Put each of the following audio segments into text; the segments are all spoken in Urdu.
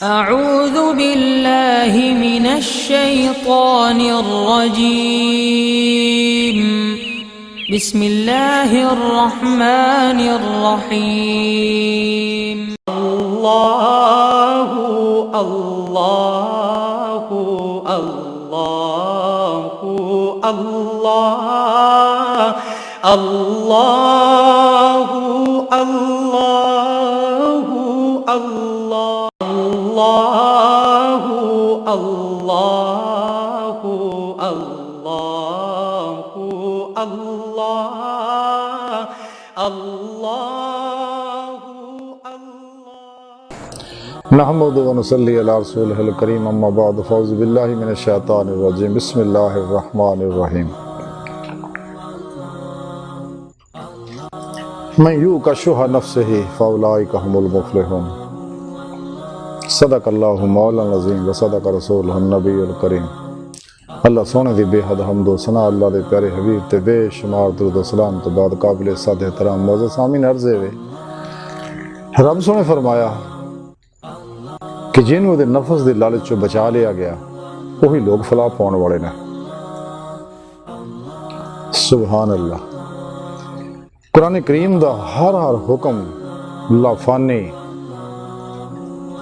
اعوذ باللہ من الشیطان الرجیم بسم اللہ الرحمن الرحیم اللہ اللہ اللہ اللہ اللہ اللہ اللہ اللہ اللہ اللہ اللہ نحمد و نصلی علی رسولہ الکریم اما بعد فاعوذ باللہ من الشیطان الرجیم بسم اللہ الرحمن الرحیم من یوق شح نفسہ فاولئک هم المفلحون صدق اللہ مولانا العظیم و صدق رسولہ النبی الکریم۔ اللہ سونے دی بے حد حمد و ثنا اللہ دے پیارے حبیب تے بے شمار درود و سلام تو بعد قابل صد احترام معزز سامعین عرض ہے رب سونے فرمایا کہ جنہوں دے نفس دے لالچ چو بچا لیا گیا وہی لوگ فلاح پاؤن والے نے۔ سبحان اللہ۔ قرآن کریم دا ہر حکم لافانی،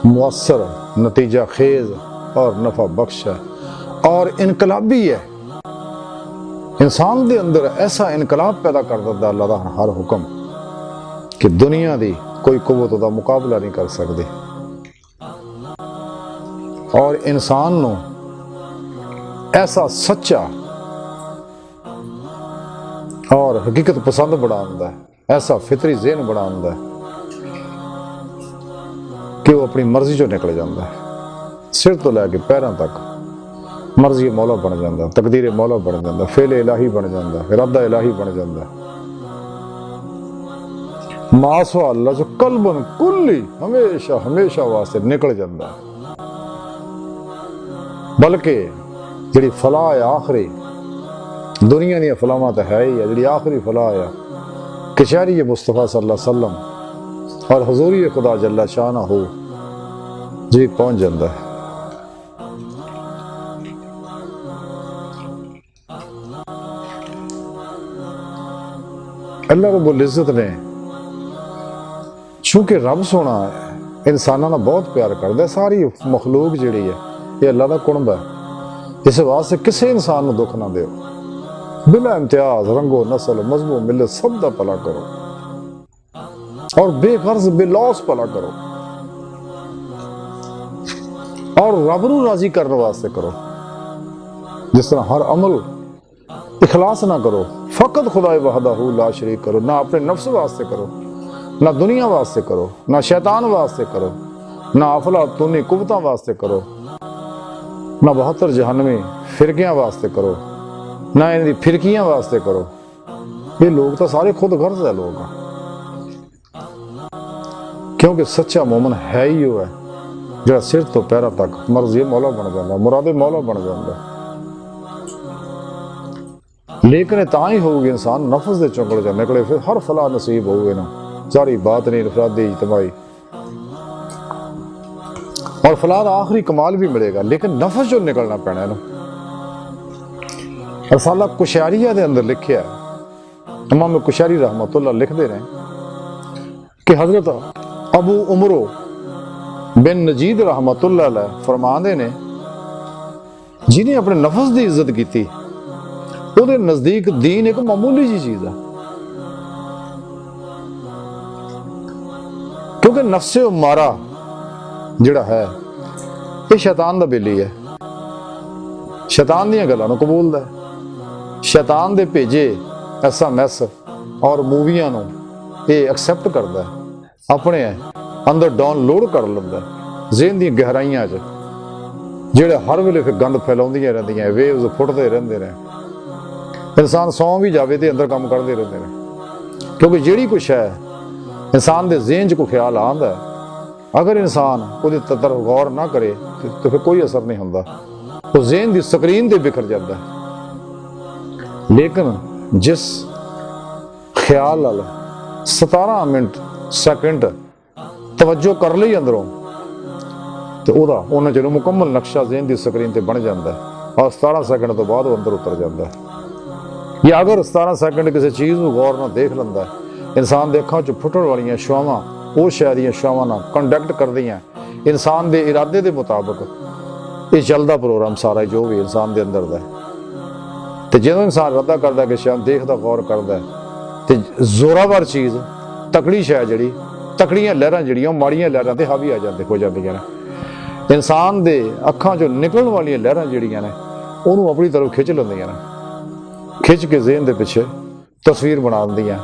مؤثر، نتیجہ خیز اور نفع بخش ہے اور انقلابی ہے۔ انسان دے اندر ایسا انقلاب پیدا کر دیتا اللہ دا ہر حکم کہ دنیا دی کوئی قوت دا مقابلہ نہیں کر سکتی، اور انسان نو ایسا سچا اور حقیقت پسند بڑھاندا ہے، ایسا فطری ذہن بڑھاندا ہے کہ وہ اپنی مرضی چوں نکل جاتا ہے، سر تو لے کے پیراں تک مرضی مولا بن جاتا ہے، تقدیر مولا بن جاتا ہے، فعل الہی بن جاتا ہے، ارادہ الہی بن جاتا ہے۔ ماسوا اللہ جو قلبن کلی ہمیشہ ہمیشہ واسطے نکل جاتا ہے، بلکہ جڑی فلاح ہے آخری دنیا دی فلاحاں تو ہے ہی ہے، جڑی آخری فلاح ہے کچہری مصطفیٰ صلی اللہ علیہ وسلم اور حضوری خدا جل شانہ ہو جی پہنچ جاتا ہے۔ اللہ رب العزت نے چونکہ رب سونا ہے انسانوں کا بہت پیار کرتا ہے، ساری مخلوق جڑی ہے یہ اللہ کا کنب ہے، اس واسطے کسی انسان کو دکھ نہ دیو، بلا امتیاز رنگو نسل مذہب و ملت سب دا بھلا کرو اور بے غرض بے لوس بھلا کرو اور رب نو راضی کرنے واسطے کرو۔ جس طرح ہر عمل اخلاص نہ کرو، فقط خدا وحدہ لا شریک کرو، نہ اپنے نفس واسطے کرو، نہ دنیا واسطے کرو، نہ شیطان واسطے کرو، نہ افلاطونی قوتاں واسطے کرو، نہ 72 جہنمی فرقیاں واسطے کرو، نہ ان دی فرقیاں واسطے کرو۔ یہ لوگ تو سارے خود غرض ہے لوگ، کیونکہ سچا مومن ہے ہی وہ ہے جو سر تو پیرا تک مرضی مولا بن جاتا، مراد مولا بن جاتا۔ لیکن تاں ہی ہوگی انسان نفس دے چنگل جا نکلے پھر ہر فلاح نصیب ہوگی نا، ساری بات نہیں انفرادی اجتماعی اور فلاح آخری کمال بھی ملے گا، لیکن نفس جو نکلنا پینا ہے نا۔ رسالہ کشاریہ دے اندر لکھیا ہے، امام کشاری رحمۃ اللہ لکھ دے رہے ہیں کہ حضرت ابو عمرو بن نجید رحمۃ اللہ علیہ فرماندے نے جنہیں اپنے نفس دی عزت کیتی وہ دے نزدیک دین ایک معمولی جی چیز ہے، کیونکہ نفس امارہ جڑا ہے یہ شیطان دا بیلی ہے، شیطان دیاں گلاں نو قبول دا ہے، شیطان دے بھیجے SMS اور موویاں نو یہ ایکسیپٹ کردا ہے، اپنے اندر ڈاؤن لوڈ کر لیندا ہے ذہن دی گہرائیاں چ، جڑے ہر ویلے پھر گند پھیلاؤندیاں رہندیاں، ویوز پھٹدے رہندے نے، انسان سو بھی جاوے تے اندر کام کردے رہندے نے، کیونکہ جیڑی کچھ ہے انسان دے ذہن چ کو خیال آندا ہے، اگر انسان وہ طرف غور نہ کرے تو پھر کوئی اثر نہیں ہوندا، وہ ذہن دی سکرین تے بکھر جاتا ہے۔ لیکن جس خیال 17 منٹ سیکنڈ توجہ کر لی اندروں ਤੇ ਉਹਨਾਂ ਚਿਰ ਮੁਕੰਮਲ ਨਕਸ਼ਾ ਜ਼ਹਿਨ ਦੀ ਸਕਰੀਨ ਤੇ ਬਣ ਜਾਂਦਾ ਹੈ ਔਰ 17 ਸੈਕਿੰਡ ਤੋਂ ਬਾਅਦ ਉਹ ਅੰਦਰ ਉਤਰ ਜਾਂਦਾ ਹੈ। ਜਾਂ ਅਗਰ 17 ਸੈਕਿੰਡ ਕਿਸੇ ਚੀਜ਼ ਨੂੰ ਗੌਰ ਨਾਲ ਦੇਖ ਲੈਂਦਾ, ਇਨਸਾਨ ਦੇ ਅੱਖਾਂ 'ਚ ਫੁੱਟਣ ਵਾਲੀਆਂ ਛਾਵਾਂ ਉਹ ਸ਼ਾਇਦ ਦੀਆਂ ਛਾਵਾਂ ਨਾਲ ਕੰਡਕਟ ਕਰਦੀਆਂ ਇਨਸਾਨ ਦੇ ਇਰਾਦੇ ਦੇ ਮੁਤਾਬਕ ਇਹ ਚੱਲਦਾ ਪ੍ਰੋਗਰਾਮ ਸਾਰਾ ਜੋ ਵੀ ਇਨਸਾਨ ਦੇ ਅੰਦਰ ਦਾ ਹੈ। ਤੇ ਜਦੋਂ ਇਨਸਾਨ ਇਰਾਦਾ ਕਰਦਾ ਕਿ ਸ਼ਾਇਦ ਦੇਖਦਾ ਗੌਰ ਕਰਦਾ ਤੇ ਜ਼ੋਰਾਵਰ ਚੀਜ਼ ਤਕੜੀ ਸ਼ੈ ਜਿਹੜੀ ਤਕੜੀਆਂ ਲਹਿਰਾਂ ਜਿਹੜੀਆਂ ਉਹ ਮਾੜੀਆਂ ਲਹਿਰਾਂ ਤੇ ਹਾਵੀ ਹੋ ਜਾਂਦੀਆਂ ਨੇ। ਇਨਸਾਨ ਦੇ ਅੱਖਾਂ 'ਚੋਂ ਨਿਕਲਣ ਵਾਲੀਆਂ ਲਹਿਰਾਂ ਜਿਹੜੀਆਂ ਨੇ ਉਹਨੂੰ ਆਪਣੀ ਤਰਫ ਖਿੱਚ ਲੈਂਦੀਆਂ ਨੇ, ਖਿੱਚ ਕੇ ਜ਼ਹਿਨ ਦੇ ਪਿੱਛੇ ਤਸਵੀਰ ਬਣਾ ਦਿੰਦੀਆਂ।